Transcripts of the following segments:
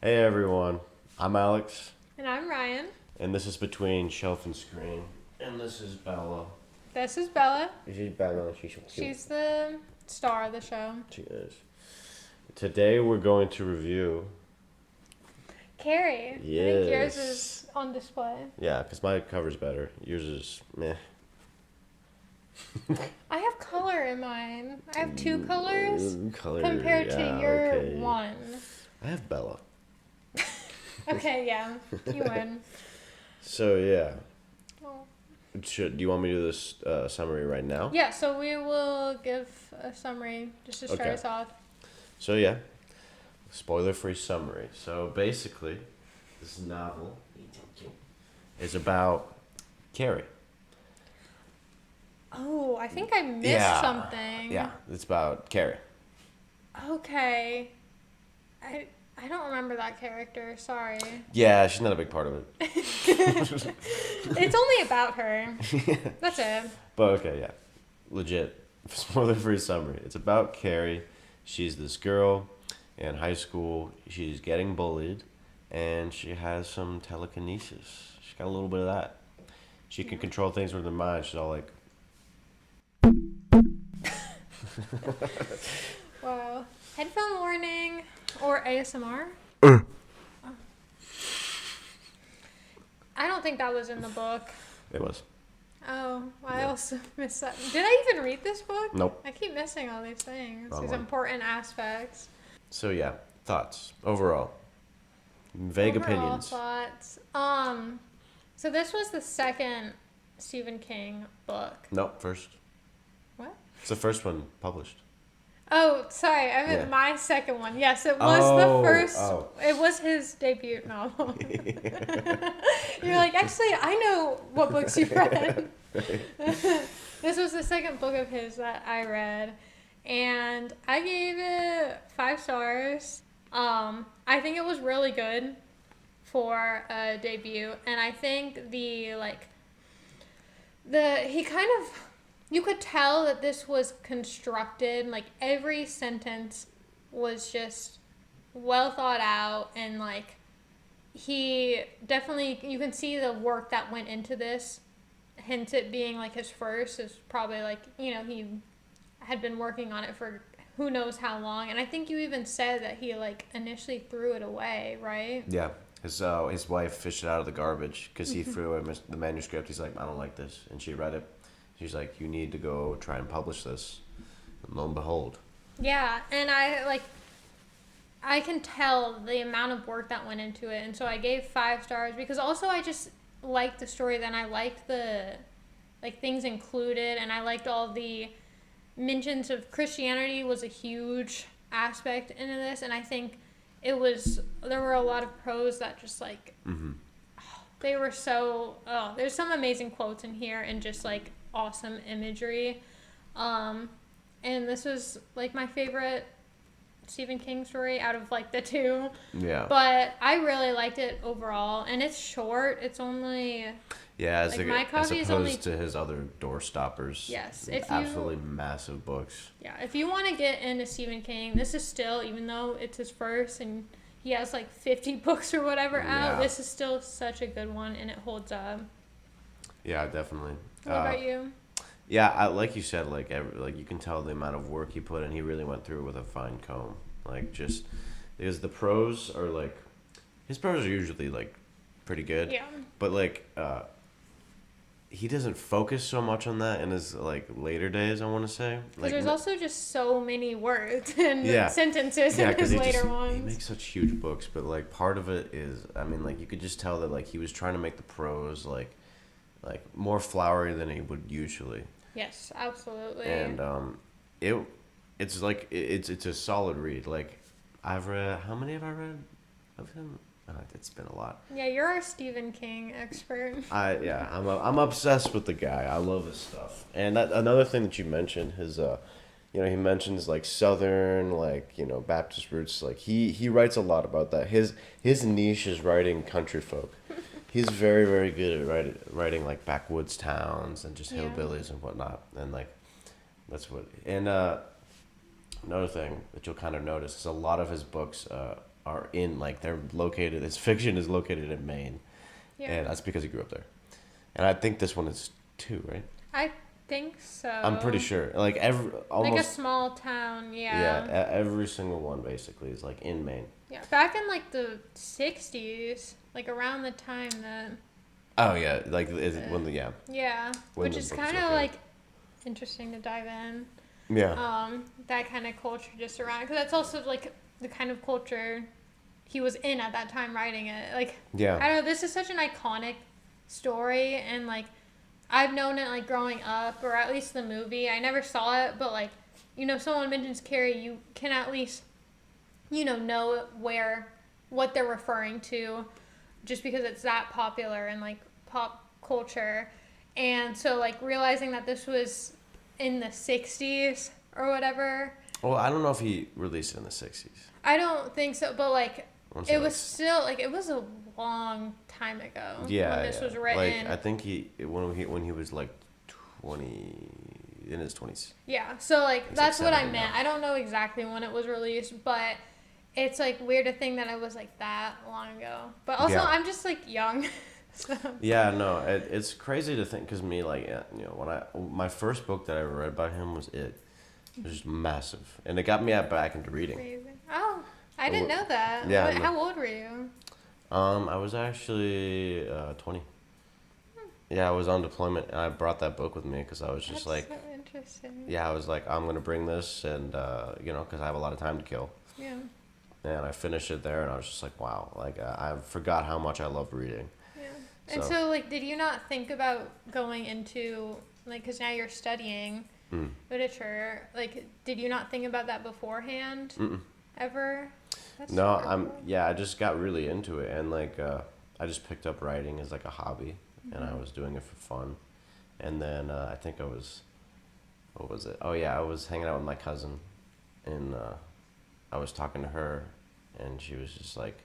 Hey everyone, I'm Alex, And I'm Ryan. and this is Between Shelf and Screen, and this is Bella. This is Bella. This is Bella, she's so cute. She's the star of the show. She is. Today we're going to review. Carrie. I think yours is Yes. on display. Yeah, because my cover's better. Yours is meh. I have color in mine. I have two colors Color, compared to yeah, your okay. one. I have Bella. Okay, yeah. You win. So yeah, Oh. do you want me to do this summary right now? Yeah, so we will give a summary just to start Okay. us off. So yeah, spoiler-free summary. So basically, this novel is about Carrie. Oh, I think I missed something. Yeah, it's about Carrie. Okay. I don't remember that character. Sorry. Yeah, she's not a big part of it. It's only about her. That's it. But okay, yeah. Legit. Spoiler-free summary. It's about Carrie. She's this girl in high school. She's getting bullied, and she has some telekinesis. She's got a little bit of that. She can control things with her mind. She's all like, Wow. Headphone warning or ASMR? I don't think that was in the book. it was. Oh, I Yeah. also missed that. Did I even read this book? Nope. I keep missing all these things, Wrong these one. important aspects. So yeah, thoughts overall. Vague Overall opinions. thoughts. So this was the second Stephen King book. Nope, first. What? It's the first one published. Oh, sorry. I meant Yeah. my second one. Yes, it was Oh, the first. oh. It was his debut novel. You're like, actually, I know what books you read. This was the second book of his that I read, and I gave it 5 stars. I think it was really good for a debut, and I think he kind of, you could tell that this was constructed, like every sentence was just well thought out, and like he definitely, you can see the work that went into this. Hence it being like his first is probably like, he had been working on it for who knows how long, and I think you even said that he like initially threw it away, right? Yeah. His wife fished it out of the garbage because he threw away the manuscript. He's like, I don't like this. And she read it. She's like, you need to go try and publish this. And lo and behold. Yeah, and I can tell the amount of work that went into it, and so I gave 5 stars because also I just liked the story. Then I liked the things included, and I liked all the mentions of Christianity was a huge aspect into this, and I think there were a lot of prose that just like they were so there's some amazing quotes in here and just like awesome imagery, and this was like my favorite Stephen King story out of like the two. Yeah. But I really liked it overall, and it's short. It's only Yeah, like my copy as is only opposed to his other door stoppers. Yes, if absolutely massive books. Yeah, if you want to get into Stephen King, this is still, even though it's his first and he has like 50 books or whatever out, Yeah. this is still such a good one, and it holds up. Yeah, definitely. What about you? Yeah, like you said, like you can tell the amount of work he put in. He really went through it with a fine comb, like just because the prose are like his prose are usually like pretty good. Yeah. But like he doesn't focus so much on that in his like later days. I want to say Because there's also just so many words and Yeah. sentences in his later ones. He makes such huge books, but like part of it is, I mean, like you could just tell that like he was trying to make the prose like more flowery than he would usually. Yes, absolutely. And it's like it's a solid read. Like I've read, how many have I read of him? It's been a lot. Yeah, you're our Stephen King expert. I'm obsessed with the guy. I love his stuff. And another thing that you mentioned, his he mentions like Southern, like Baptist roots. Like he writes a lot about that. His niche is writing country folk. He's very, very good at writing like backwoods towns and just hillbillies and whatnot. And like another thing that you'll kind of notice is a lot of his books are in like they're located. His fiction is located in Maine, Yeah. and that's because he grew up there. And I think this one is two, right? I think so. I'm pretty sure. Like Like a almost small town, yeah, yeah. every single one basically is like in Maine. Yeah. Back in like the 60s, like around the time that. Oh yeah, like when the yeah Yeah. when Which the is book is kind of located. like interesting to dive in. Yeah. That kind of culture just around. Because that's also like the kind of culture he was in at that time writing it. Like, Yeah. I don't know, this is such an iconic story, and like I've known it like growing up, or at least the movie. I never saw it, but like, if someone mentions Carrie, you can at least, know what they're referring to, just because it's that popular in like pop culture. And so like realizing that this was in the 60s or whatever. Well, I don't know if he released it in the '60s. I don't think so, but like I wanna say, it like, was still like it was a long time ago yeah, when this yeah. was written. Like I think when he was like 20 in his 20s. Yeah, so like He's that's like what I 70 meant. now. I don't know exactly when it was released, but it's like weird to think that it was like that long ago. But also, Yeah. I'm just like young. So. Yeah, no, it's crazy to think because me like when my first book that I ever read by him was It. It was just massive, and it got me back into reading. Crazy. Oh, I didn't know that. Yeah, no. How old were you? I was actually 20. Yeah, I was on deployment, and I brought that book with me because I was just That's like, so interesting. yeah, I was like, I'm gonna bring this, and because I have a lot of time to kill, Yeah. and I finished it there, and I was just like, wow, like I forgot how much I love reading. Yeah. And So- so, like, did you not think about going into, like, because now you're studying literature, like, did you not think about that beforehand Mm-mm. ever? That's No, super cool. I just got really into it, and like I just picked up writing as like a hobby, and I was doing it for fun, and then I think what was it? Oh yeah, I was hanging out with my cousin, and I was talking to her, and she was just like,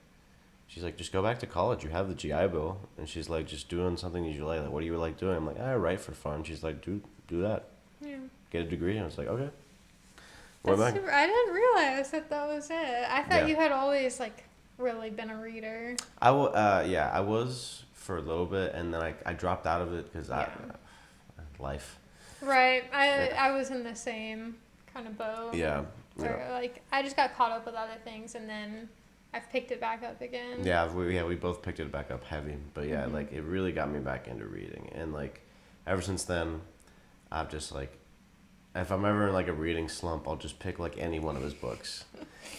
she's like, just go back to college. You have the GI Bill, and she's like, just doing something that you like. Like, what do you like doing? I'm like, I write for fun. She's like, do that. Yeah. Get a degree. And I was like, okay. Went That's back. super, I didn't realize that was it. I thought Yeah. you had always, like, really been a reader. I was for a little bit, and then I dropped out of it because life. Right. Yeah. I was in the same kind of boat. Yeah. Where, like, I just got caught up with other things, and then I've picked it back up again. Yeah, we both picked it back up heavy, but yeah, like it really got me back into reading, and like ever since then, I've just like, if I'm ever in like a reading slump, I'll just pick like any one of his books,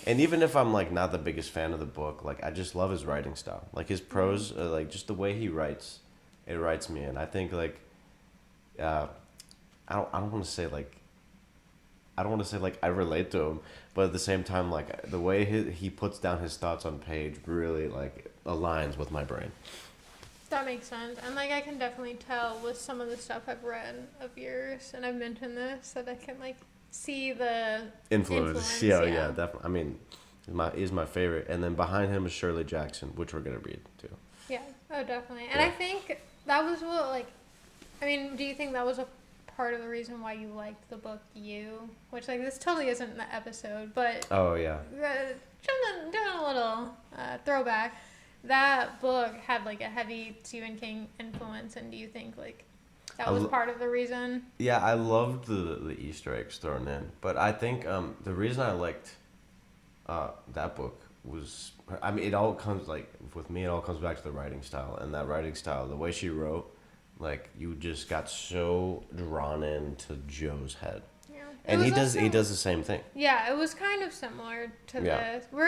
and even if I'm like not the biggest fan of the book, like I just love his writing style, like his prose, like just the way he writes, it writes me in. I think like, I don't want to say like. I don't want to say like I relate to him, but at the same time, like the way he puts down his thoughts on page really like aligns with my brain. That makes sense. And, like, I can definitely tell with some of the stuff I've read of yours, and I've mentioned this, that I can, like, see the Influence. Yeah, definitely. I mean, he's my favorite, and then behind him is Shirley Jackson, which we're gonna read too. Yeah. Oh, definitely. And Yeah. I think that was what, like, I mean, do you think that was a part of the reason why you liked the book You? Which, like, this totally isn't the episode, but Oh yeah. doing a little throwback. That book had like a heavy Stephen King influence, and do you think like that was part of the reason? Yeah, I loved the Easter eggs thrown in, but I think the reason I liked that book was, I mean, it all comes like with me. It all comes back to the writing style, and that writing style, the way she wrote, like you just got so drawn into Joe's head, Yeah. and he does the same thing. Yeah, it was kind of similar to Yeah. this. We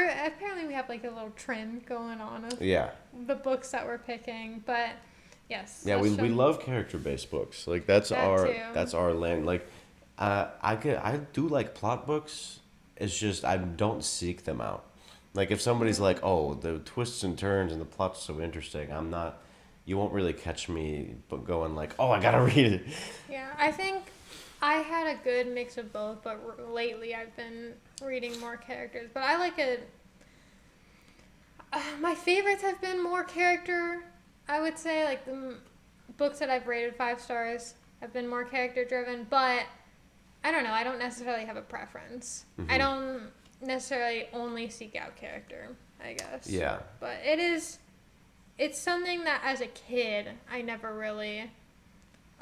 have like a little trend going on of Yeah. the books that we're picking, but yes. Yeah, that's we love character based books. Like that's That too. our lane. Like I do like plot books. It's just I don't seek them out. Like if somebody's like, "Oh, the twists and turns and the plot's so interesting," I'm not. You won't really catch me, but going like, "Oh, I gotta read it." Yeah, I think I had a good mix of both, but lately I've been reading more characters. But I like it. My favorites have been more character. I would say like the books that I've rated 5 stars have been more character driven, but I don't know. I don't necessarily have a preference. I don't necessarily only seek out character. I guess. Yeah. But it's something that as a kid I never really,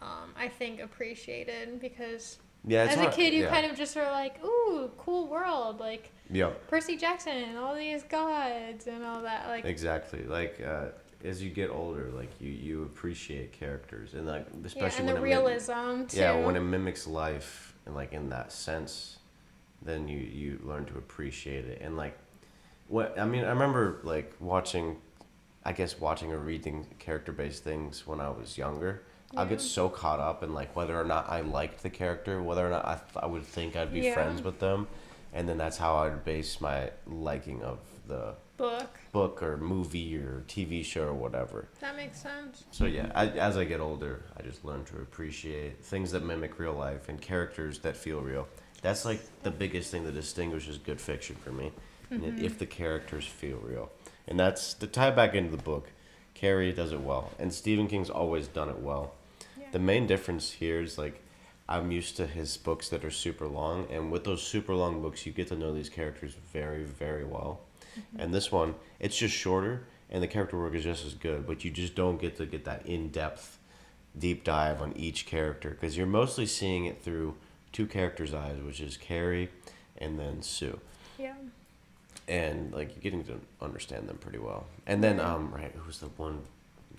I think appreciated because Yeah, it's as a hard. kid you Yeah. kind of just are like, ooh, cool world, like Yep. Percy Jackson and all these gods and all that, like Exactly. Like as you get older, like you appreciate characters, and like yeah, especially and when the realism yeah, when too. it mimics life, and like in that sense, then you learn to appreciate it. And like what I mean, I remember like watching, I guess watching or reading character based things when I was younger. I'll Yeah. get so caught up in like whether or not I liked the character, whether or not I would think I'd be Yeah. friends with them, and then that's how I'd base my liking of the Book. book or movie or TV show or whatever. That makes sense. So yeah, as I get older, I just learn to appreciate things that mimic real life and characters that feel real. That's like the biggest thing that distinguishes good fiction for me. And if the characters feel real, and that's to tie back into the book. Carrie does it well, and Stephen King's always done it well. Yeah. The main difference here is like I'm used to his books that are super long, and with those super long books, you get to know these characters very, very well. And this one, it's just shorter, and the character work is just as good, but you just don't get to get that in depth, deep dive on each character because you're mostly seeing it through two characters' eyes, which is Carrie and then Sue. Yeah. And like you're getting to understand them pretty well. And then Right. right, who's the one,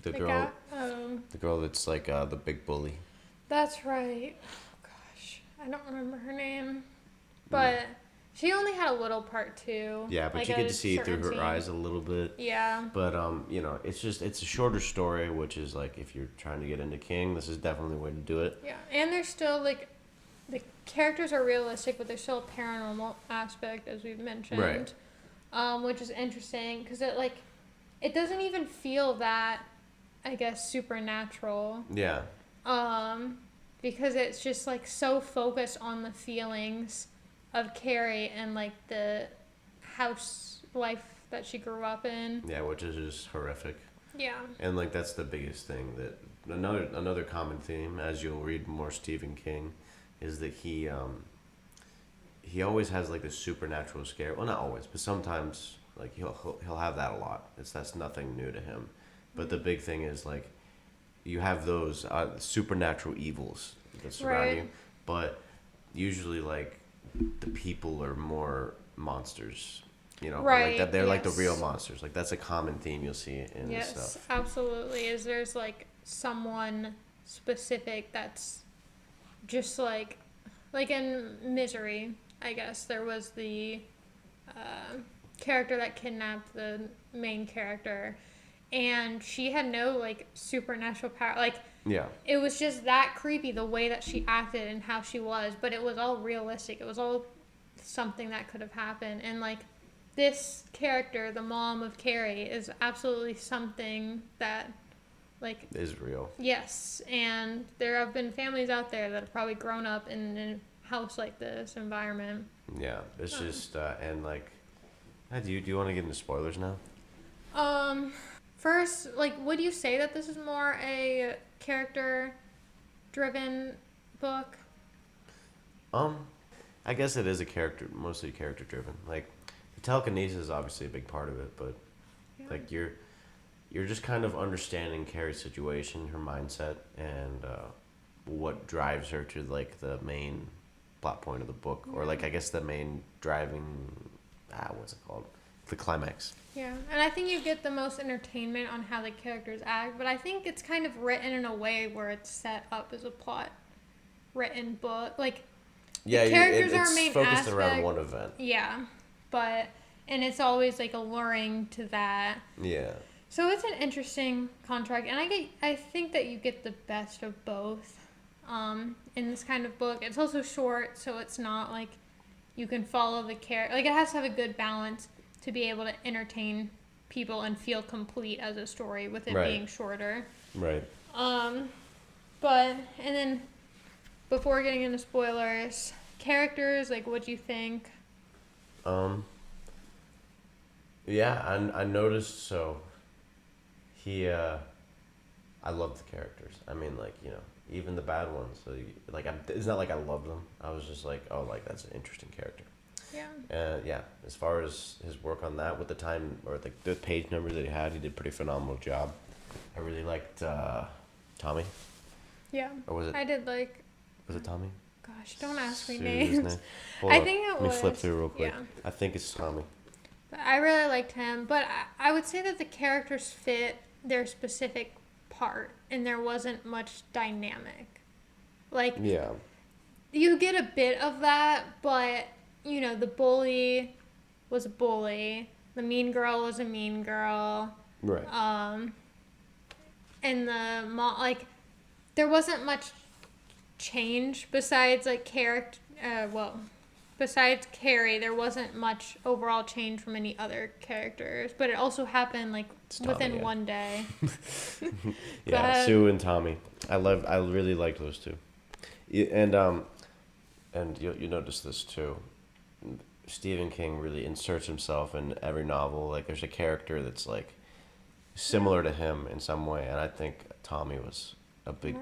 the The girl, guy. the girl that's like the big bully. That's right. Oh, gosh, I don't remember her name, but she only had a little part too. Yeah, but like you get a to see through certain her scene. eyes a little bit. Yeah. But you know, it's a shorter story, which is like if you're trying to get into King, this is definitely the way to do it. Yeah, and there's still like the characters are realistic, but there's still a paranormal aspect, as we've mentioned, Right. which is interesting because it doesn't even feel that, I guess, supernatural. Yeah. Because it's just like so focused on the feelings of Carrie and like the house life that she grew up in. Yeah, which is just horrific. Yeah. And like that's the biggest thing that another common theme as you'll read more Stephen King is that he always has like this supernatural scare. Well, not always, but sometimes like he'll have that a lot. That's nothing new to him. But the big thing is like you have those supernatural evils that surround Right. you, but usually like the people are more monsters. You know, or, like Right, that they're like the yes. real monsters. Like that's a common theme you'll see in this Yes, stuff. absolutely. Is there's like someone specific that's just like in Misery, I guess there was the character that kidnapped the main character, and she had no like supernatural power. Like Yeah. it was just that creepy the way that she acted and how she was, but it was all realistic. It was all something that could have happened, and like this character, the mom of Carrie, is absolutely something that, like, Is real. yes, and there have been families out there that have probably grown up in a house like this environment. Yeah. It's just and like do you want to get into spoilers now? First, like, would you say that this is more a character-driven book? I guess it is mostly character driven. Like the telekinesis is obviously a big part of it, but Yeah. like you're just kind of understanding Carrie's situation, her mindset, and what drives her to like the main plot point of the book, or like I guess the main driving what's it called, the climax. Yeah, and I think you get the most entertainment on how the characters act, but I think it's kind of written in a way where it's set up as a plot written book. Like, Yeah, characters are it's main focused around aspect. one event. yeah, but, and it's always like alluring to that. Yeah. So it's an interesting contract, and I think that you get the best of both in this kind of book. It's also short, so it's not like you can follow the character. Like, it has to have a good balance to be able to entertain people and feel complete as a story with it Right. being shorter. Right. But, and then before getting into spoilers, characters, like, what do you think? Yeah, I noticed. So he I love the characters. I mean, like, you know, even the bad ones. So like it's not like I love them. I was just like, oh, like that's an interesting character. Yeah. As far as his work on that with the time or the page numbers that he did a pretty phenomenal job. I really liked Tommy, Yeah. or I did like. was it Tommy? Gosh, don't ask me Sue's names. name. Hold I up. think it Let was. me flip through real quick. Yeah. I think it's Tommy. But I really liked him, but I would say that the characters fit their specific part, and there wasn't much dynamic. Like, Yeah. you get a bit of that, but, the bully was a bully, the mean girl was a mean girl, Right. and the mom, like, there wasn't much change besides, like, besides Carrie, there wasn't much overall change from any other characters, but it also happened like Tommy, within yeah. one day. Yeah, Sue and Tommy. I really liked those two. And you notice this too. Stephen King really inserts himself in every novel. Like there's a character that's like similar to him in some way, and I think Tommy was a big.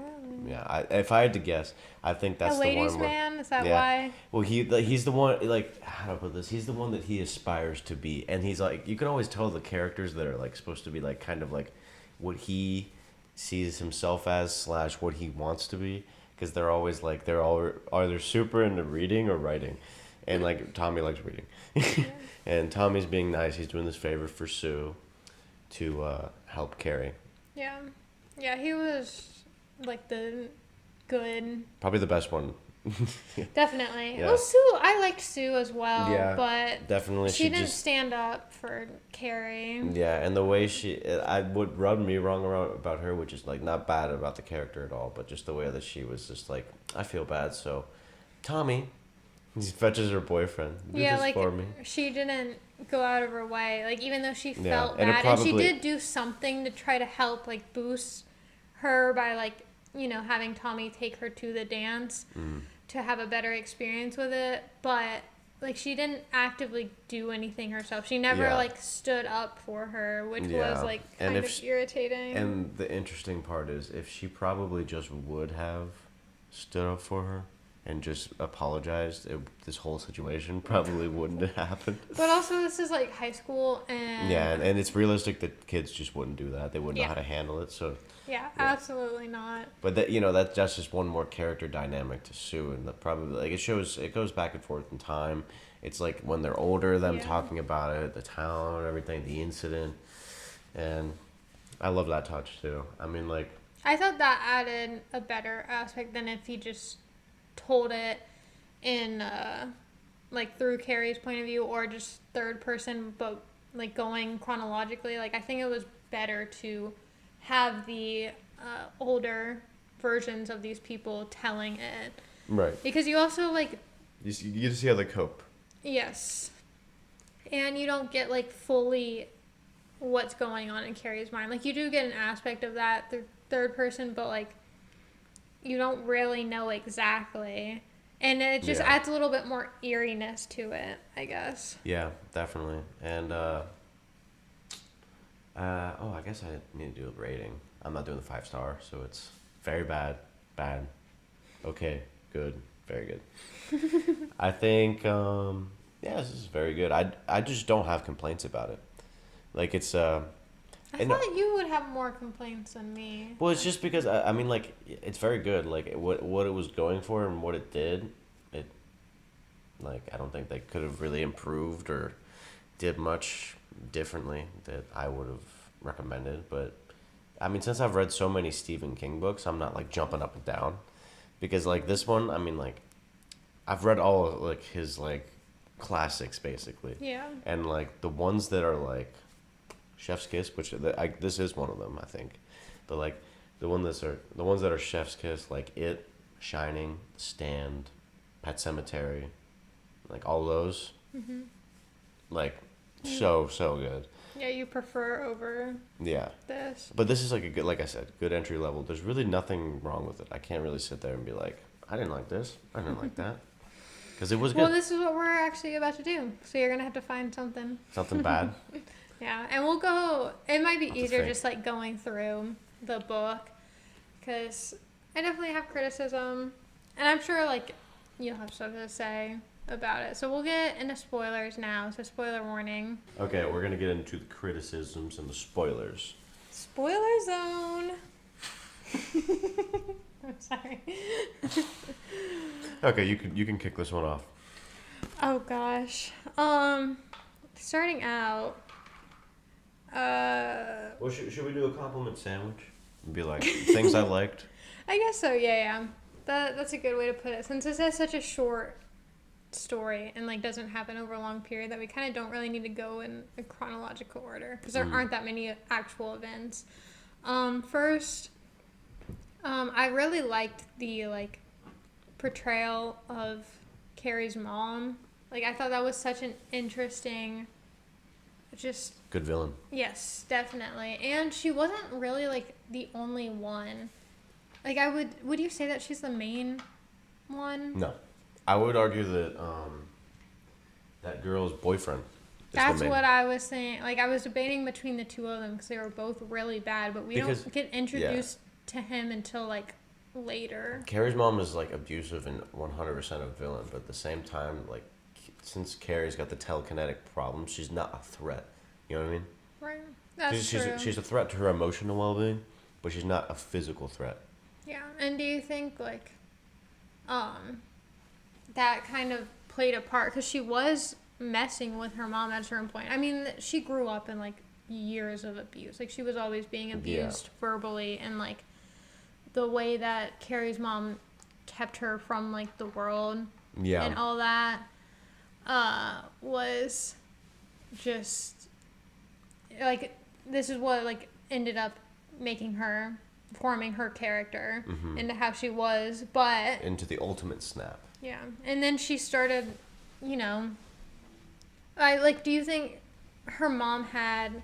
Yeah, if I had to guess, I think that's A the ladies' one. Where, man? Is that yeah. why? Well, he's the one. Like how do I put this? He's the one that he aspires to be, and he's like you can always tell the characters that are like supposed to be like kind of like what he sees himself as / what he wants to be, because they're always like they're all either super into reading or writing, and like Tommy likes reading, and Tommy's being nice. He's doing this favor for Sue to help Carrie. Yeah. Yeah, he was like the good. Probably the best one. Definitely. Yeah. Well, Sue, I liked Sue as well, Yeah, but definitely. she didn't stand up for Carrie. Yeah, and the way I would rub me wrong about her, which is like not bad about the character at all, but just the way that she was just like, I feel bad, so Tommy, he fetches her boyfriend. Do Yeah, this like for me. she didn't go out of her way. Like even though she felt and it bad, and she probably- did do something to try to help, like boost her by like having Tommy take her to the dance to have a better experience with it. But like she didn't actively do anything herself. She never Yeah. like stood up for her, which Yeah. was like And kind if of she- irritating. And the interesting part is, if she probably just would have stood up for her and just apologized, this whole situation probably wouldn't have happened. But also, this is like high school, and Yeah, and it's realistic that kids just wouldn't do that. They wouldn't know Yeah. how to handle it. So, yeah, absolutely not. but that's just one more character dynamic to Sue, and probably like it goes back and forth in time. It's like when they're older, them Yeah. talking about it, the town, everything, the incident, and I love that touch too. I mean, like. I thought that added a better aspect than if he just told it in like through Carrie's point of view or just third person, but like going chronologically. Like I think it was better to have the older versions of these people telling it, Right. because you also like You get to see how they cope. yes, and you don't get like fully what's going on in Carrie's mind. Like you do get an aspect of that third person, but like you don't really know exactly, and it just Yeah. adds a little bit more eeriness to it, I guess. Yeah, definitely. And I guess I need to do a rating. I'm not doing the 5-star, so it's very bad, okay, good, very good. I think this is very good. I just don't have complaints about it. Like it's I thought you would have more complaints than me. well, it's just because I mean, like it's very good. Like what it was going for and what it did, like I don't think they could have really improved or did much differently that I would have recommended. But I mean, since I've read so many Stephen King books, I'm not like jumping up and down, because like this one, I mean, like I've read all of, like his like classics basically, Yeah. and like the ones that are like Chef's Kiss, which this is one of them, I think. But like the ones that are Chef's Kiss, like It, Shining, Stand, Pet Cemetery, like all those, like so good. Yeah, you prefer over Yeah, this. but this is like a good, like I said, good entry level. There's really nothing wrong with it. I can't really sit there and be like, I didn't like this, I didn't like that, because it was good. Well, this is what we're actually about to do. So you're gonna have to find something. Something bad. Yeah, and we'll go. It might be Have to easier think. just like going through the book, because I definitely have criticism, and I'm sure like you'll have stuff to say. about it. So we'll get into spoilers now. So spoiler warning. Okay, we're gonna get into the criticisms and the spoilers. Spoiler zone. I'm sorry. Okay, you can kick this one off. Oh gosh. Starting out. Well, should we do a compliment sandwich? And be like things I liked. I guess so. Yeah. That's a good way to put it. Since this has such a short story and like doesn't happen over a long period, that we kind of don't really need to go in a chronological order because there aren't that many actual events. First, I really liked the like portrayal of Carrie's mom. Like I thought that was such an interesting, just Good villain. yes, definitely. And she wasn't really like the only one. Like would you say that she's the main one? No, I would argue that that girl's boyfriend. That's what I was saying. Like I was debating between the two of them because they were both really bad, but we don't get introduced to him until like later. Carrie's mom is like abusive and 100% a villain, but at the same time, like since Carrie's got the telekinetic problem, she's not a threat. You know what I mean? Right. That's true. She's a threat to her emotional well-being, but she's not a physical threat. Yeah. And do you think like that kind of played a part because she was messing with her mom at a certain point? I mean, she grew up in like years of abuse. Like she was always being abused verbally, and like the way that Carrie's mom kept her from like the world and all that was just like this is what like ended up making her forming her character into how she was, but into the ultimate snap. Yeah. And then she started, you know, do you think her mom had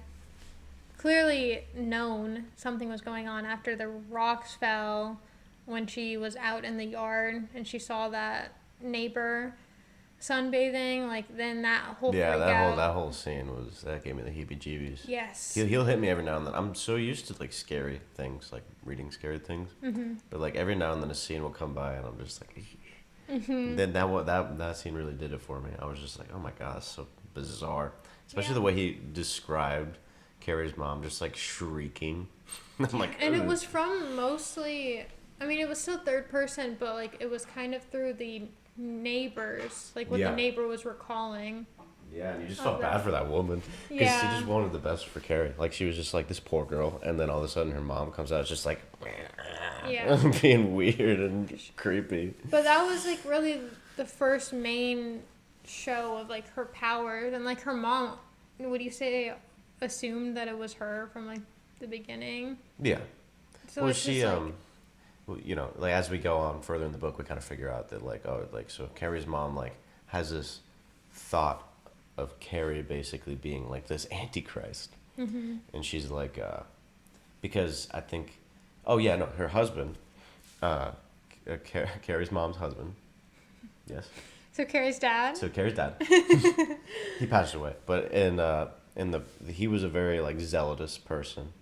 clearly known something was going on after the rocks fell when she was out in the yard and she saw that neighbor sunbathing? Like, then that whole freak out. that whole scene that gave me the heebie-jeebies. Yes. He'll hit me every now and then. I'm so used to like scary things, like reading scary things. But like every now and then a scene will come by and I'm just like. Then that scene really did it for me. I was just like, oh my god, that's so bizarre. Especially the way he described Carrie's mom, just like shrieking. I'm like, and it was from mostly, I mean, it was still third person, but like it was kind of through the neighbors, like what the neighbor was recalling. Yeah, and you just felt bad for that woman because she just wanted the best for Carrie. Like she was just like this poor girl, and then all of a sudden her mom comes out, it's just like, being weird and creepy. But that was like really the first main show of like her powers, and like her mom. Would you say assumed that it was her from like the beginning? Yeah. So well, she you know, like as we go on further in the book, we kind of figure out that like so Carrie's mom like has this thought of Carrie basically being like this antichrist, and she's like, because I think, her husband, Carrie's mom's husband, yes. So Carrie's dad. He passed away, but he was a very like zealotous person,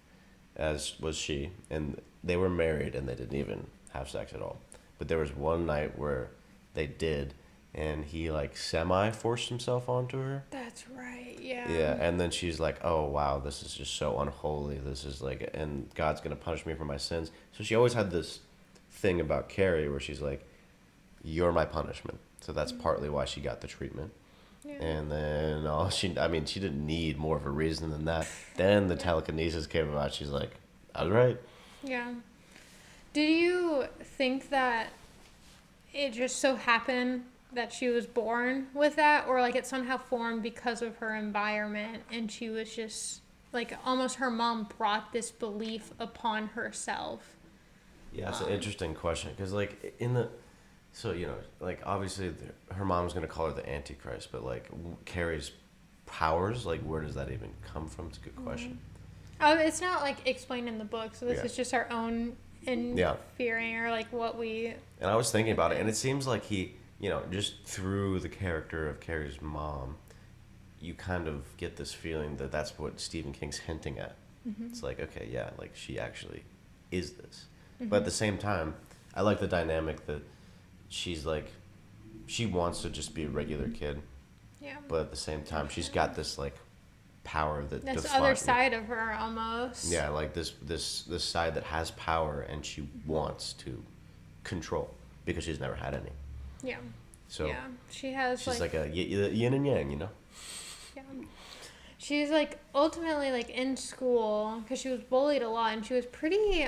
as was she, and they were married and they didn't even have sex at all. But there was one night where they did, and he like semi-forced himself onto her. That's right, yeah. Yeah, and then she's like, oh wow, this is just so unholy. This is like, and God's gonna punish me for my sins. So she always had this thing about Carrie where she's like, you're my punishment. So that's partly why she got the treatment. Yeah. And then she didn't need more of a reason than that. Then the telekinesis came about. She's like, I was right. Yeah. Did you think that it just so happened that she was born with that, or like it somehow formed because of her environment and she was just like almost her mom brought this belief upon herself? Yeah, it's an interesting question because like so you know, like obviously her mom's gonna call her the Antichrist, but like Carrie's powers, like where does that even come from? It's a good question. It's not like explained in the book, so this is just our own fearing or like what we. And I was thinking about it, and it seems like he, you know, just through the character of Carrie's mom, you kind of get this feeling that that's what Stephen King's hinting at. It's like, okay, yeah, like she actually is this, but at the same time, I like the dynamic that she's like she wants to just be a regular kid, Yeah. but at the same time, she's got this like power that This defines. other side of her almost. Yeah, like this side that has power and she wants to control because she's never had any. Yeah. So yeah. She has she's like a yin and yang, you know. Yeah. She's like ultimately like in school because she was bullied a lot and she was pretty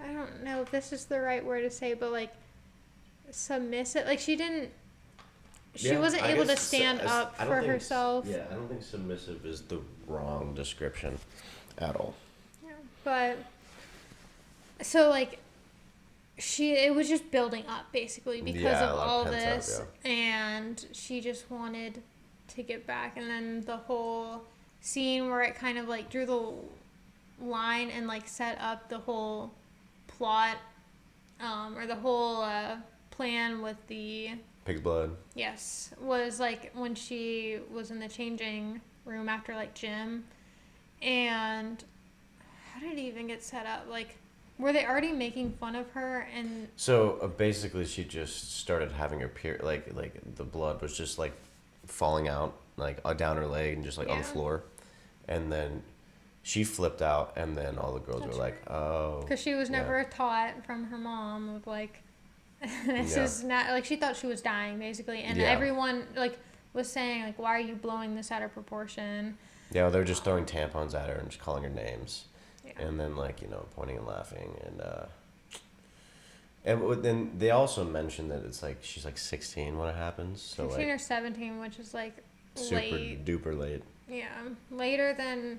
I don't know if this is the right word to say, but like submissive. Like she wasn't I able to guess stand up I don't for think herself. Yeah, I don't think submissive is the wrong description at all. Yeah. But so like it was just building up basically because Yeah, of a lot all of pent up, this, and she just wanted to get back. And then the whole scene where it kind of like drew the line and like set up the whole plot, or the whole plan with the Pig's blood. yes, was like when she was in the changing room after like gym. And how did it even get set up? Like, were they already making fun of her? And So basically, she just started having her like the blood was just like falling out like down her leg and just like on the Yeah. floor, and then she flipped out, and then all the girls That's were like, "Oh," because she was yeah. never taught from her mom of like, this Yeah. is not like she thought she was dying basically, and Yeah. everyone like was saying like, why are you blowing this out of proportion? Yeah, they were just throwing tampons at her and just calling her names, Yeah. and then like pointing and laughing, and then they also mentioned that it's like she's like 16 when it happens, so 16 like or 17, which is like super late. duper late. Yeah, later than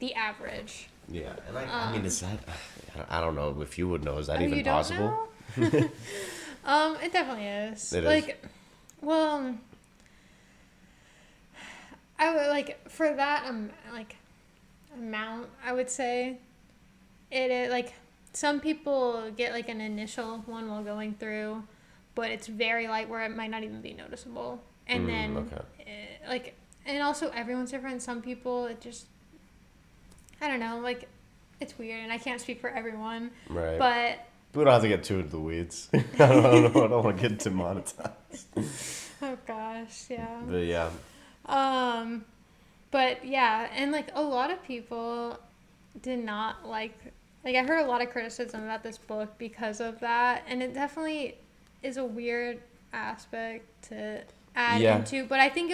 the average. Yeah, and I mean, is that? I don't know if you would know. Is that Oh, even you don't possible? know? It definitely is. It is? Like, well, I would like for that like amount. I would say it like some people get like an initial one while going through, but it's very light where it might not even be noticeable. And then Okay. like, and also everyone's different. Some people it just I don't know, like it's weird, and I can't speak for everyone. Right. But We don't have to get too into the weeds. I don't know. I don't want to get demonetized. oh gosh, yeah. But yeah. But yeah, and like a lot of people did not like I heard a lot of criticism about this book because of that, and it definitely is a weird aspect to add Yeah. into, but I think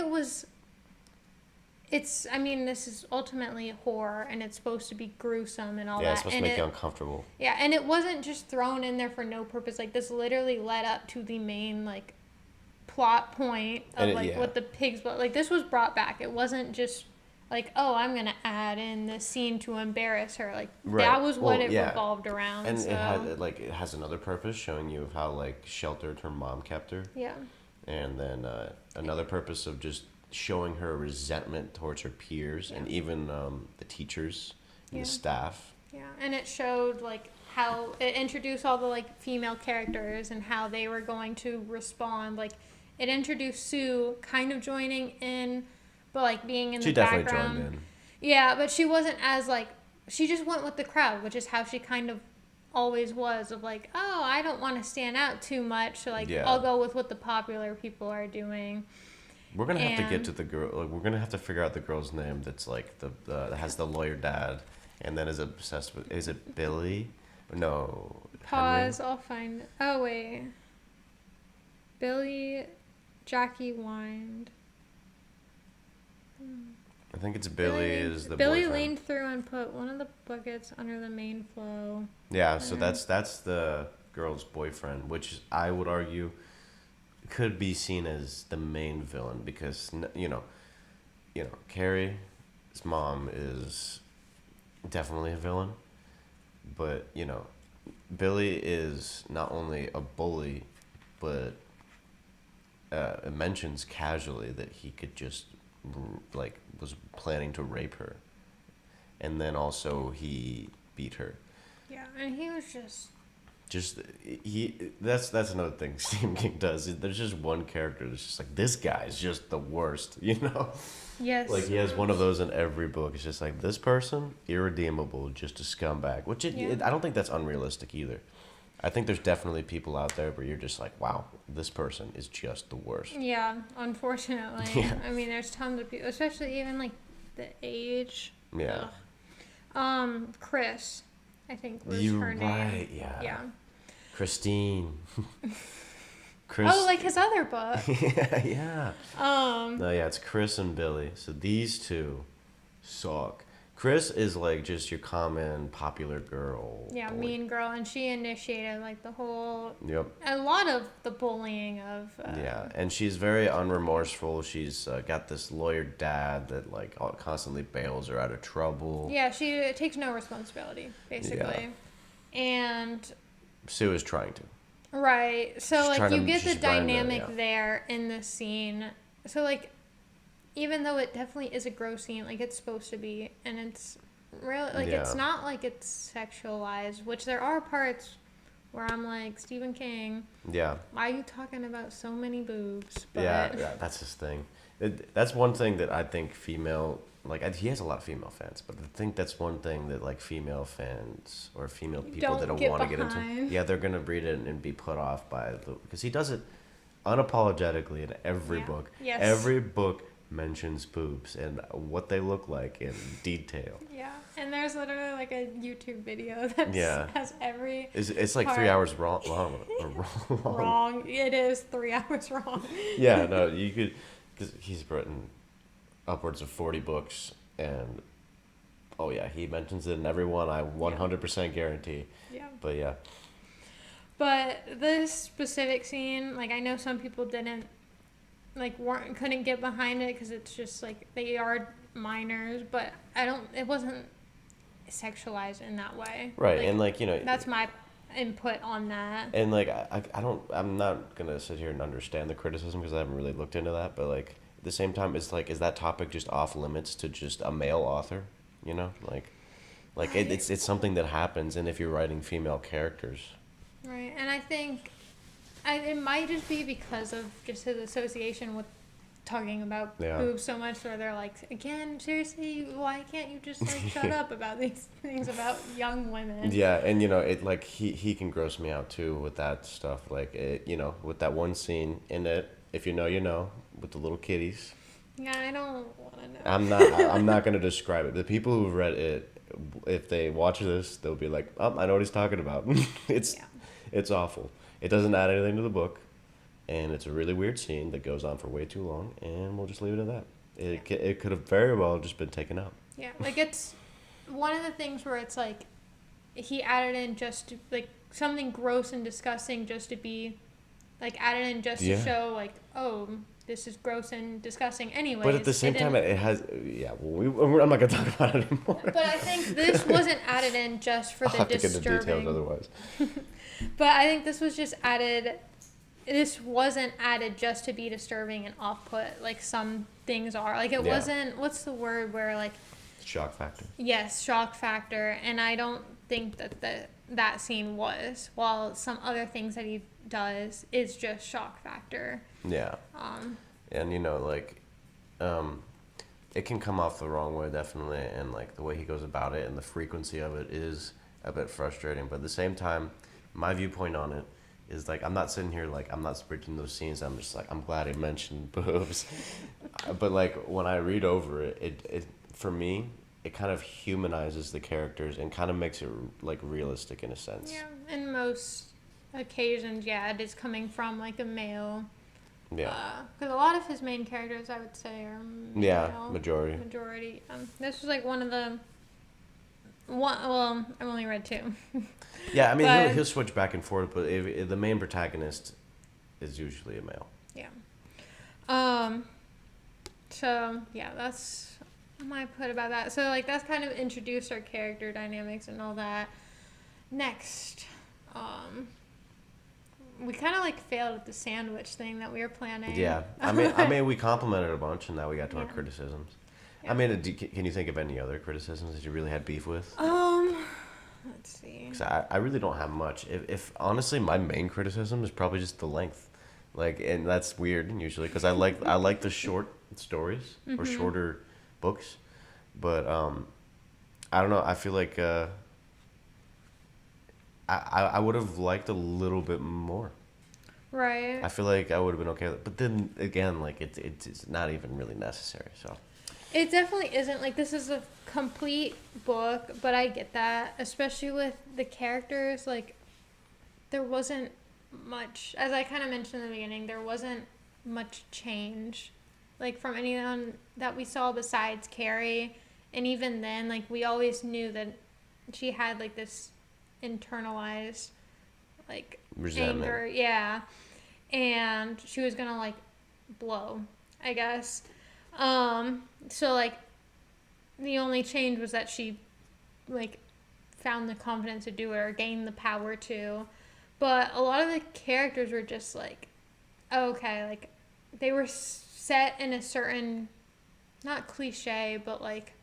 I mean, this is ultimately horror, and it's supposed to be gruesome and all Yeah, that. it's supposed and to make you uncomfortable. Yeah, and it wasn't just thrown in there for no purpose. Like, this literally led up to the main, like, plot point of, what the pigs... But, like, this was brought back. It wasn't just, like, oh, I'm going to add in this scene to embarrass her. Like, that was what it revolved around. And so. it has another purpose, showing you how, like, sheltered her mom kept her. Yeah. And then another purpose of just showing her resentment towards her peers and even the teachers and the staff. Yeah, and it showed like how it introduced all the like female characters and how they were going to respond. Like it introduced Sue kind of joining in, but like being in the background. She definitely joined in. Yeah, but she wasn't as like she just went with the crowd, which is how she kind of always was of like, oh, I don't want to stand out too much, so like I'll go with what the popular people are doing. We're gonna have to get to the girl. Like, we're gonna have to figure out the girl's name. That's like that has the lawyer dad, and then is obsessed with. Is it Billy? No. Pause. Henry? I'll find. Oh wait. Billy, Jackie Wind. I think it's Billy is the Billy boyfriend. leaned through and put one of the buckets under the main flow. Yeah, so that's the girl's boyfriend, which I would argue could be seen as the main villain because Carrie's mom is definitely a villain, but Billy is not only a bully, but it mentions casually that he could just was planning to rape her, and then also he beat her. Yeah, and he was that's another thing Stephen King does. There's just one character that's just like, this guy is just the worst, Yes. Like he has one of those in every book. It's just like, this person, irredeemable, just a scumbag. Which I don't think that's unrealistic either. I think there's definitely people out there where you're just like, wow, this person is just the worst. Yeah, unfortunately. Yeah. I mean, there's tons of people, especially even like the age. Yeah. Chris, I think was You're her right, name. yeah. Yeah. Christine. Chris. Oh, like his other book. Yeah. No, yeah, it's Chris and Billy. So these two suck. Chris is like just your common popular girl. Yeah, boy. mean girl, and she initiated like the whole, Yep. a lot of the bullying of. Yeah, and she's very unremorseful. She's got this lawyer dad that like constantly bails her out of trouble. Yeah, she takes no responsibility basically, and Sue is trying to. right. So She's like trying you to- get the she's trying to, dynamic yeah. there in the scene. So like, even though it definitely is a gross scene, like it's supposed to be, and it's really like it's Yeah. not like it's sexualized, which there are parts where I'm like, Stephen King, Yeah. why are you talking about so many boobs? But Yeah, that's his thing. That's one thing that I think female, like, he has a lot of female fans, but I think that's one thing that, like, female fans or female people Don't that don't get want to get into. behind. Yeah, they're going to read it and be put off by because he does it unapologetically in every Yeah. book. Yes. Every book mentions boobs and what they look like in detail. yeah, and there's literally like a YouTube video that Yeah. has every It's like part. 3 hours long. wrong. It is 3 hours wrong. Yeah, no, you could, because he's written upwards of 40 books, and oh yeah, he mentions it in every one. I 100% guarantee. Yeah. But yeah, But this specific scene, like I know some people couldn't get behind it because it's just like they are minors, but it wasn't sexualized in that way. right, Like, and like that's my input on that. and like I'm not gonna sit here and understand the criticism because I haven't really looked into that. But like at the same time, it's like, is that topic just off limits to just a male author? You know, like Right. it's something that happens, and if you're writing female characters. Right, and I think it might just be because of just his association with talking about Yeah. boobs so much, where they're like, again, seriously, why can't you just like shut up about these things about young women? Yeah, and it like he can gross me out too with that stuff. Like with that one scene in it, if you know, you know, with the little kitties. Yeah, I don't want to know. I'm not gonna describe it. The people who've read it, if they watch this, they'll be like, oh, I know what he's talking about. It's Yeah. it's awful. It doesn't add anything to the book, and it's a really weird scene that goes on for way too long. And we'll just leave it at that. It could have very well just been taken out. Yeah, like it's one of the things where it's like he added in just to, like something gross and disgusting just to be like added in just Yeah. to show like, oh, this is gross and disgusting anyways. But at the same time, it has I'm not gonna talk about it anymore. But I think this wasn't added in just for I'll the have to get into disturbing. details otherwise. But I think this was just added. This wasn't added just to be disturbing and off-put like some things are. Like it Yeah. wasn't. What's the word where like? Shock factor. Yes, shock factor, and I don't think that scene was. While some other things that he does is just shock factor. Yeah. And it can come off the wrong way, definitely, and like the way he goes about it and the frequency of it is a bit frustrating. But at the same time, my viewpoint on it is like, I'm not sitting here like I'm not speaking those scenes. I'm just like, I'm glad he mentioned boobs. But like when I read over it, it for me, it kind of humanizes the characters and kind of makes it like realistic in a sense. Yeah, in most occasions, yeah, it is coming from like a male. Yeah. Because a lot of his main characters, I would say, are male. Yeah, majority. Majority. This was like one of the. Well, I've only read two. Yeah, I mean, But- he'll switch back and forth, but if the main protagonist is usually a male. Yeah. So yeah, that's my put about that. So like that's kind of introduced our character dynamics and all that. Next, we kind of like failed at the sandwich thing that we were planning. Yeah, I mean, we complimented a bunch, and now we got to our Yeah. criticisms. Yeah. I mean, can you think of any other criticisms that you really had beef with? Let's see. 'Cause I really don't have much. If honestly, my main criticism is probably just the length, like, and that's weird usually because I like the short stories or shorter books, but I don't know. I feel like I would have liked a little bit more. Right. I feel like I would have been okay with it. But then again, like it's not even really necessary. So It definitely isn't. Like, this is a complete book, but I get that. Especially with the characters, like, there wasn't much, as I kind of mentioned in the beginning, there wasn't much change, like, from anyone that we saw besides Carrie. And even then, like, we always knew that she had, like, this internalized, like, resentment. anger. Yeah. And she was gonna, like, blow, I guess. So, like, the only change was that she, like, found the confidence to do it or gained the power to. But a lot of the characters were just like, okay, like, they were set in a certain, not cliche, but like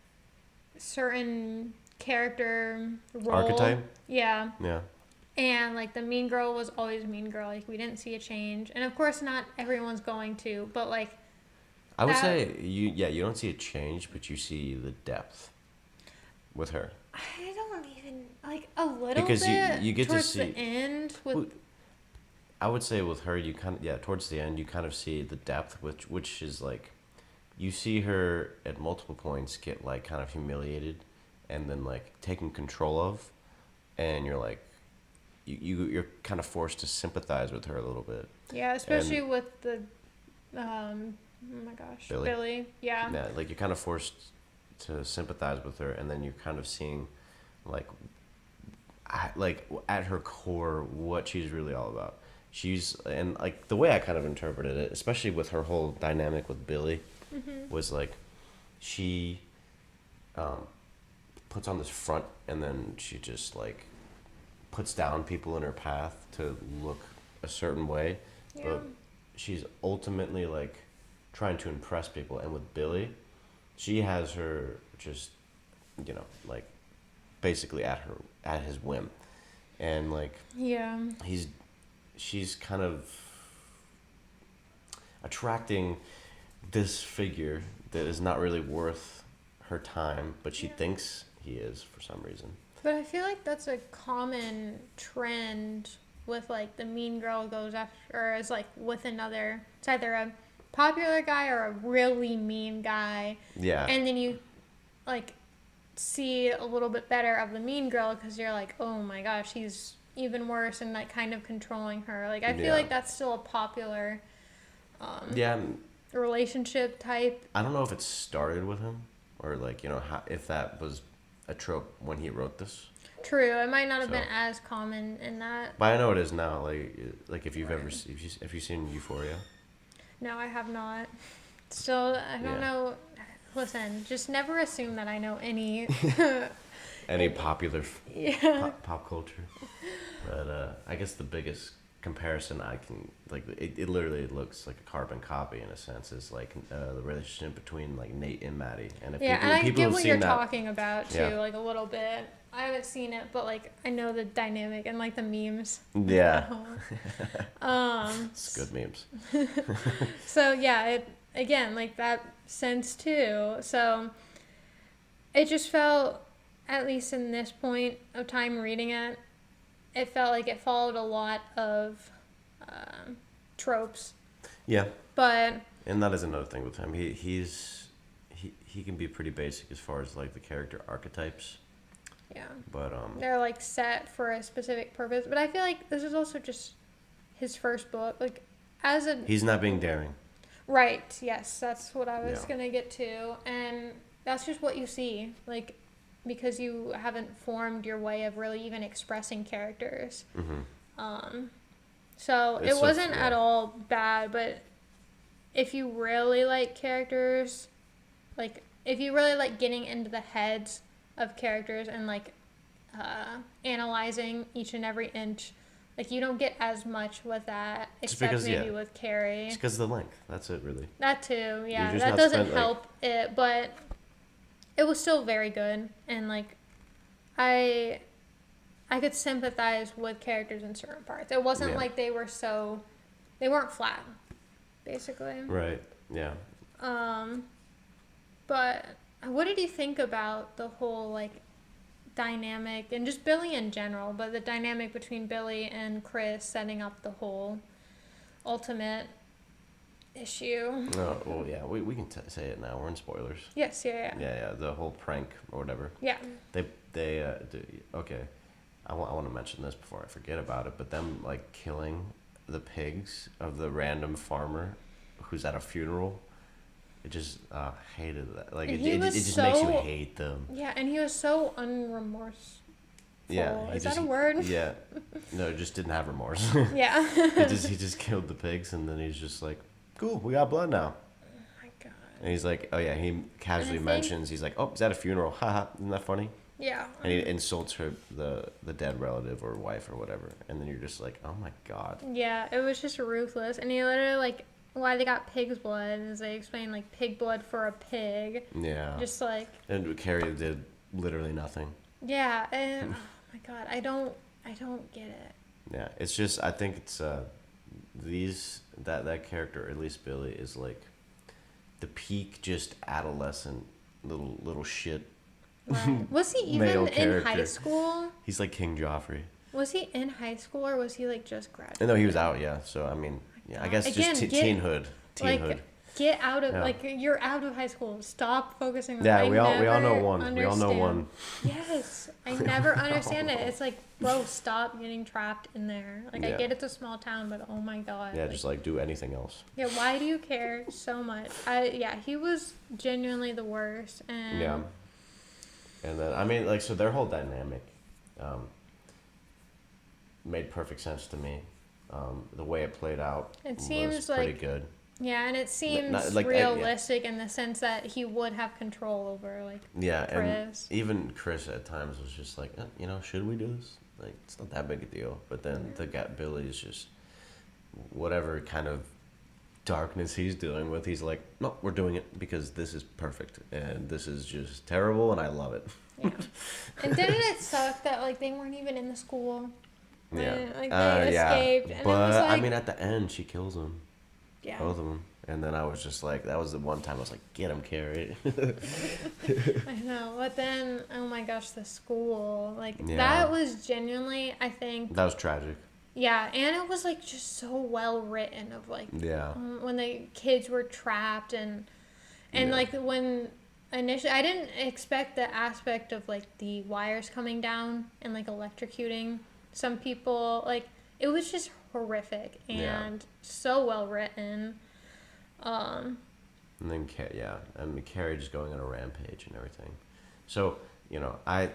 certain character role. Archetype. Yeah. Yeah. And like the mean girl was always mean girl. Like, we didn't see a change. And of course not everyone's going to, but like I would that, say you don't see a change, but you see the depth with her. I don't even like a little Because bit you get to towards see the end with well, I would say with her, you kind of towards the end, you kind of see the depth, which is like, you see her at multiple points get like kind of humiliated, and then like taken control of, and you're like, you're kind of forced to sympathize with her a little bit. yeah, especially with the oh my gosh, Billy. Yeah. Yeah, like you're kind of forced to sympathize with her, and then you're kind of seeing, like, like at her core what she's really all about. She's and like the way I kind of interpreted it, especially with her whole dynamic with Billy, was like she puts on this front, and then she just like puts down people in her path to look a certain way, Yeah. but she's ultimately like trying to impress people. And with Billy, she has her just, like basically at his whim, and like Yeah. she's kind of attracting this figure that is not really worth her time, but she thinks he is for some reason. But I feel like that's a common trend with like the mean girl goes after, or is like with another. It's either a popular guy or a really mean guy. Yeah. And then you like see a little bit better of the mean girl because you're like, oh my gosh, he's even worse and like kind of controlling her. Like, I feel like that's still a popular Yeah. relationship type. I don't know if it started with him, or like, if that was a trope when he wrote this. True, it might not have So- been as common in that. But I know it is now. Like if you've ever if you've seen Euphoria. No, I have not. Still, I don't Yeah. know. Listen, just never assume that I know any. Any popular Yeah. pop culture. But I guess the biggest comparison I can, like, it literally looks like a carbon copy in a sense, is like the relationship between like Nate and Maddie. And if Yeah, and I people get have what seen you're that, talking about too, Yeah. like a little bit. I haven't seen it, but like I know the dynamic and like the memes. yeah, It's it's good memes. So yeah, it again like that sense too. So it just felt, at least in this point of time reading it, it felt like it followed a lot of tropes. Yeah, But and that is another thing with him. He can be pretty basic as far as like the character archetypes. yeah, But they're like set for a specific purpose. But I feel like this is also just his first book. Like, as a he's not being daring. right, yes, that's what I was Yeah. gonna get to, and that's just what you see, like, because you haven't formed your way of really even expressing characters. So It's it wasn't yeah. at all bad, but if you really like characters, like if you really like getting into the heads of characters and like analyzing each and every inch, like you don't get as much with that, Just except because, maybe yeah. with Carrie. It's because of the length. That's it, really. That too, yeah. just That not doesn't spent, like- help it, but it was still very good, and like I could sympathize with characters in certain parts. It wasn't Yeah. like they weren't flat, basically. Right. Yeah. But what did you think about the whole like dynamic, and just Billy in general, but the dynamic between Billy and Chris setting up the whole ultimate issue. Oh, well, yeah, we can say it now. We're in spoilers. Yes, yeah. Yeah, the whole prank or whatever. Yeah. Okay, I want to mention this before I forget about it, but them, like, killing the pigs of the random farmer who's at a funeral, it just, hated that. Like, it just makes you hate them. Yeah, and he was so unremorseful. Yeah. Is that a word? Yeah. No, it just didn't have remorse. Yeah. he just killed the pigs, and then he's just like, cool, we got blood now. Oh my god. And he's like, oh yeah, he casually mentions, he's like, oh, he's at a funeral, haha, isn't that funny? Yeah. And he insults the dead relative or wife or whatever, and then you're just like, oh my god. Yeah, it was just ruthless, and he literally, like, why they got pig's blood is they explain, like, pig blood for a pig. Yeah. Just like. And Carrie did literally nothing. Yeah, and oh my god, I don't get it. Yeah, it's just, I think it's that character, or at least Billy, is like the peak just adolescent little shit. Right. Was he even in high school? He's like King Joffrey. Was he in high school, or was he like just graduated? No, he was out. Yeah, so I mean, yeah, I guess again, just teenhood. Like, get out of you're out of high school. Stop focusing on. Yeah, we all know one. We all know one. Yes, I never understand it. It's like, bro, stop getting trapped in there. Like, I get it's a small town, but oh my god. Yeah, just like do anything else. Yeah, why do you care so much? He was genuinely the worst. And yeah. And then I mean, like, so their whole dynamic made perfect sense to me. The way it played out was pretty good. Yeah, and it seems realistic in the sense that he would have control over, like, Chris. And even Chris at times was just like, should we do this? Like, it's not that big a deal. But then Billy's just, whatever kind of darkness he's dealing with, he's like, no, we're doing it because this is perfect. And this is just terrible, and I love it. Yeah. And didn't it suck that, like, they weren't even in the school? Yeah. Like, they escaped. Yeah. And but, it was like, I mean, at the end, she kills him. Yeah. Both of them. And then I was just like, that was the one time I was like, get him, Carrie. I know. But then, oh my gosh, the school. Like, that was genuinely, I think. That was tragic. Yeah. And it was, like, just so well written of, like, when the kids were trapped and like, when initially, I didn't expect the aspect of, like, the wires coming down and, like, electrocuting some people. Like, it was just horrific and so well written. And then Carrie just going on a rampage and everything. So, I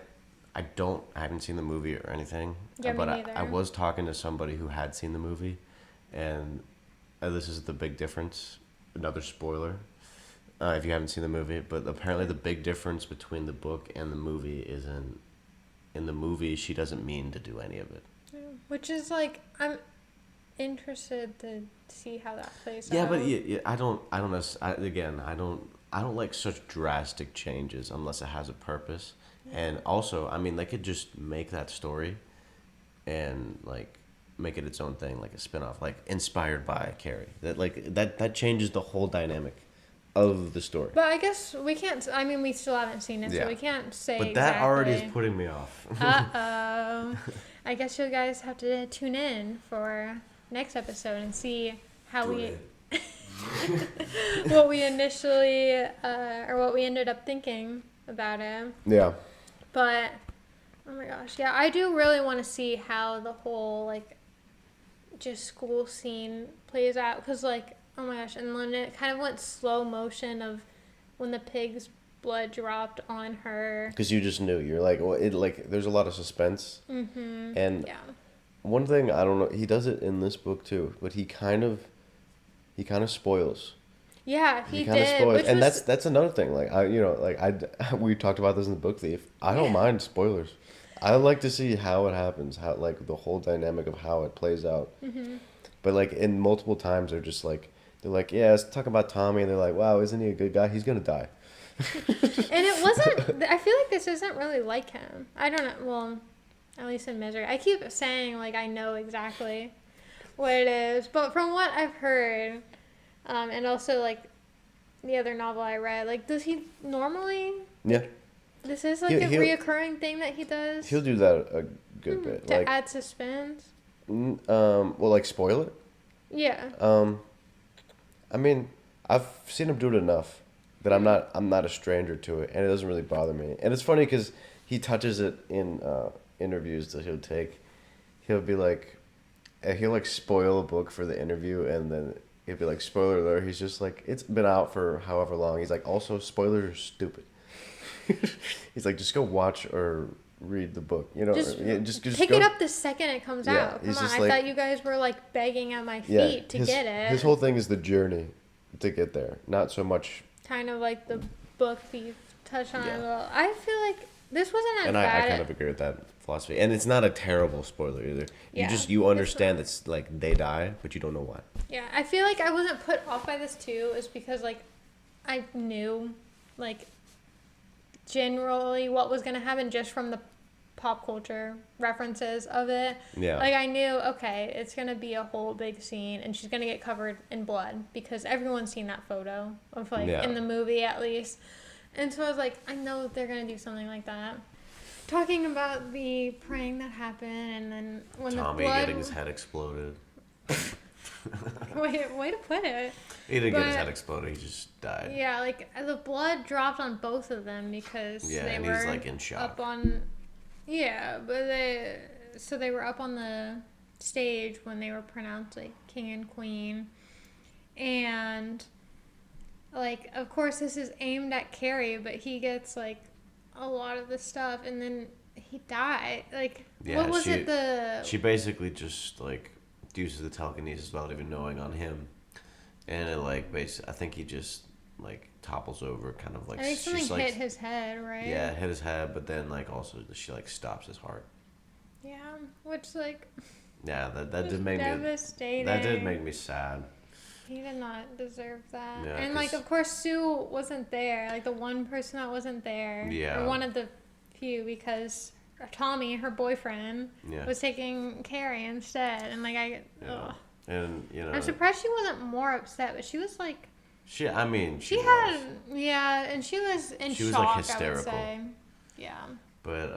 haven't seen the movie or anything. Yeah, but me neither. I was talking to somebody who had seen the movie, and this is the big difference. Another spoiler, if you haven't seen the movie. But apparently, the big difference between the book and the movie is in the movie, she doesn't mean to do any of it. Yeah. Which is like, I'm interested to see how that plays out. Yeah, but I don't like such drastic changes unless it has a purpose. Yeah. And also, I mean, they could just make that story and, like, make it its own thing, like a spin-off, like inspired by Carrie. That changes the whole dynamic of the story. But I guess we can't. I mean, we still haven't seen it, so we can't say. But that already is putting me off. Uh-oh. I guess you guys have to tune in for next episode and see how what we initially or what we ended up thinking about it. Yeah. But oh my gosh, yeah, I do really want to see how the whole, like, just school scene plays out, because, like, oh my gosh, and then it kind of went slow motion of when the pig's blood dropped on her. Because you just knew. You're like, well, there's a lot of suspense. Mm-hmm. And one thing, I don't know, he does it in this book too, but he kind of spoils. Yeah, he did. Spoils. And that's another thing. Like, we talked about this in the book thief. I don't mind spoilers. I like to see how it happens, how, like, the whole dynamic of how it plays out. Mm-hmm. But, like, in multiple times, they're just like, yeah, let's talk about Tommy, and they're like, wow, isn't he a good guy? He's gonna die. And it wasn't. I feel like this isn't really like him. I don't know. Well, at least in Misery, I keep saying, like, I know exactly what it is, but from what I've heard, and also, like, the other novel I read, like, does he normally? Yeah. This is like a reoccurring thing that he does. He'll do that a good bit. To add suspense. Well, like spoil it. Yeah. I mean, I've seen him do it enough that I'm not a stranger to it, and it doesn't really bother me. And it's funny because he touches it in interviews that he'll take. He'll be like, he'll like spoil a book for the interview, and then he'll be like, spoiler alert. He's just like, it's been out for however long. He's like, also spoilers are stupid. He's like, just go watch or read the book, you know. Just pick it up the second it comes out. Come on, I thought you guys were like begging at my feet to get it. His whole thing is the journey to get there, not so much. Kind of like the book that you've touched on a little. I feel like this wasn't as and bad. I kind of agree with that philosophy, and it's not a terrible spoiler either. You understand that's like they die, but you don't know why. Yeah, I feel like I wasn't put off by this too, is because like I knew like generally what was going to happen just from the pop culture references of it. Yeah. Like I knew, okay, it's going to be a whole big scene and she's going to get covered in blood because everyone's seen that photo of like in the movie at least. And so I was like, I know they're going to do something like that. Talking about the praying that happened and then when Tommy the blood... getting his head exploded. Way to put it. He didn't get his head exploded. He just died. Yeah, like the blood dropped on both of them because they and were he's like in shock. up on. Yeah, but they were up on the stage when they were pronounced like king and queen, and like of course this is aimed at Carrie, but he gets like a lot of the stuff, and then he died. Like what was it? She basically just like uses the telekinesis without even knowing on him, and it like I think he just like topples over, kind of like. I think something hit his head, right? Yeah, hit his head, but then like also she like stops his heart. Yeah, which like. Yeah, that did make devastating. That did make me sad. He did not deserve that. Yeah, and like of course Sue wasn't there, like the one person that wasn't there. Yeah. Or one of the few, because Tommy, her boyfriend, was taking Carrie instead, and like ugh. And you know, I'm surprised she wasn't more upset, but she was like. She had and she was in shock. She was like hysterical. I would say. Yeah. But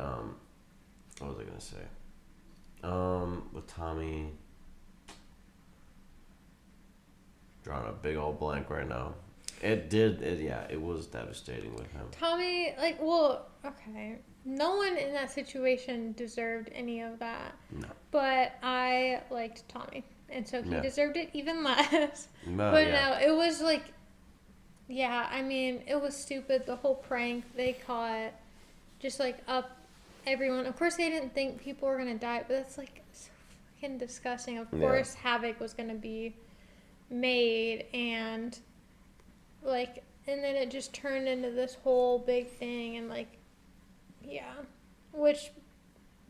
what was I gonna say? With Tommy, drawing a big old blank right now. It was devastating with him. Tommy, okay. No one in that situation deserved any of that. No. But I liked Tommy. And so he deserved it even less. No, it was like, I mean, it was stupid. The whole prank they caught, just like up everyone. Of course, they didn't think people were going to die, but that's like so fucking disgusting. Of course, havoc was going to be made, and like, and then it just turned into this whole big thing, and like,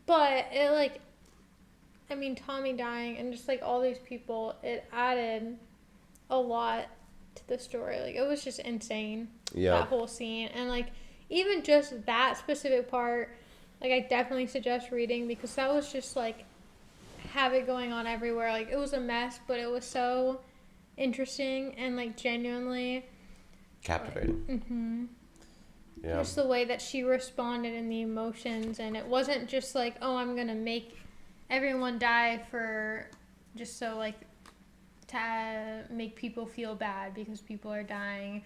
but it like, I mean, Tommy dying and just like all these people, it added a lot to the story. Like, it was just insane. Yeah. That whole scene. And like, even just that specific part, like, I definitely suggest reading, because that was just like havoc going on everywhere. Like, it was a mess, but it was so interesting and like genuinely captivating. Mm-hmm. Yeah. Just the way that she responded and the emotions, and it wasn't just like, oh, I'm gonna make everyone die for just so like to make people feel bad because people are dying.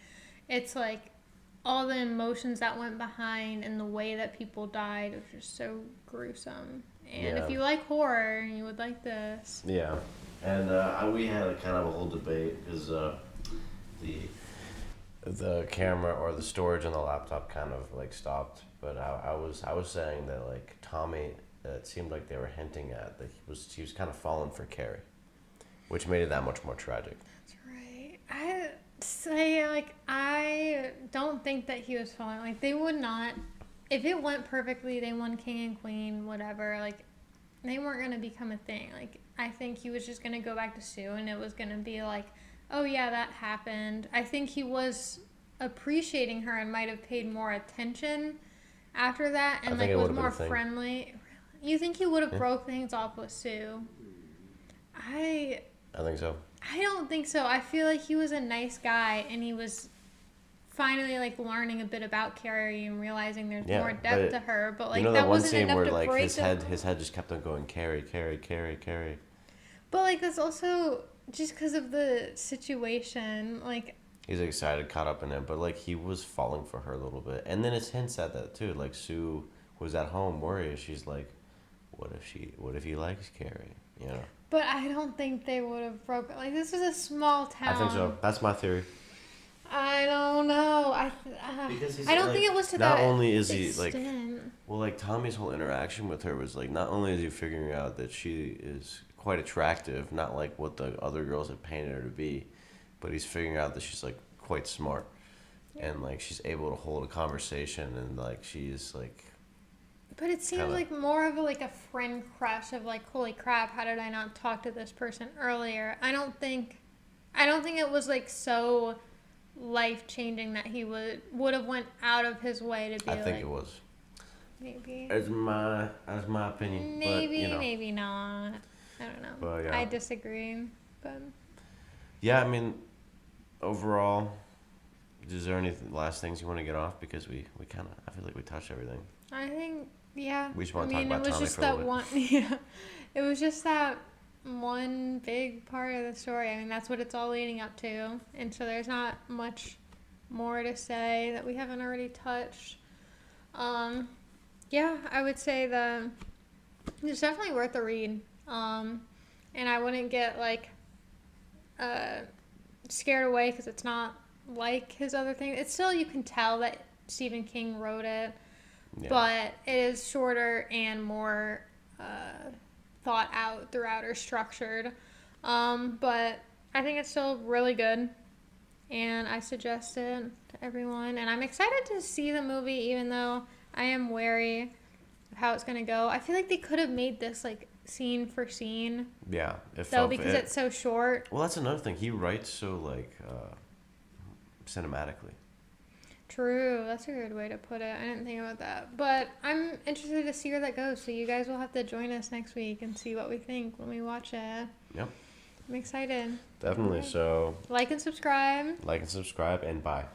It's like all the emotions that went behind and the way that people died was just so gruesome. And if you like horror, you would like this. Yeah. And we had a kind of a whole debate because the camera or the storage on the laptop kind of like stopped. But I was saying that like Tommy, it seemed like they were hinting at that he was kind of falling for Carrie, which made it that much more tragic. That's right. I say like I don't think that he was falling. Like, they would not, if it went perfectly, they won king and queen, whatever. Like, they weren't gonna become a thing. Like, I think he was just gonna go back to Sue, and it was gonna be like, oh yeah, that happened. I think he was appreciating her and might have paid more attention after that, and like was more friendly. You think he would have broke things off with Sue? I think so. I don't think so. I feel like he was a nice guy, and he was finally like learning a bit about Carrie and realizing there's Yeah, more but depth to her. But like you know that that one wasn't scene enough where to like break his head just kept on going Carrie, Carrie, Carrie, Carrie. But like that's also just because of the situation. Like He's excited, caught up in it, but like he was falling for her a little bit, and then it's hints at that too. Like Sue was at home worried. She's like, what if he likes Carrie? You know. but I don't think they would have broken. Like this is a small town. I think so. That's my theory. I don't know. Because he's I don't like, think it was to not that only is he extent. like, well, like Tommy's whole interaction with her was like, not only is he figuring out that she is quite attractive, not like what the other girls have painted her to be, but he's figuring out that she's like quite smart, and like she's able to hold a conversation, and like she's like. But it seems like more of like a friend crush of like, holy crap, how did I not talk to this person earlier? I don't think it was like so life changing that he would have went out of his way to be. I think it was. Maybe. As my opinion. Maybe, but, you know. maybe not. I don't know. But, yeah. I disagree. But yeah, I mean, overall, is there any last things you want to get off? Because we kind of, I feel like we touched everything. I think, yeah. We just want to talk about it was Tommy just for a that little one. Yeah, it was just that one big part of the story. I mean, that's what it's all leading up to, and so there's not much more to say that we haven't already touched. Yeah, I would say that it's definitely worth a read. And I wouldn't get like scared away because it's not like his other things. It's still, you can tell that Stephen King wrote it, but it is shorter and more thought out throughout or structured. But I think it's still really good, and I suggest it to everyone. And I'm excited to see the movie, even though I am wary of how it's going to go. I feel like they could have made this like scene for scene. Yeah, because it's so short. Well, that's another thing. He writes so like cinematically. True, that's a good way to put it. I didn't think about that, but I'm interested to see where that goes. So you guys will have to join us next week and see what we think when we watch it. Yep. I'm excited. Definitely. Right. So like and subscribe. and bye.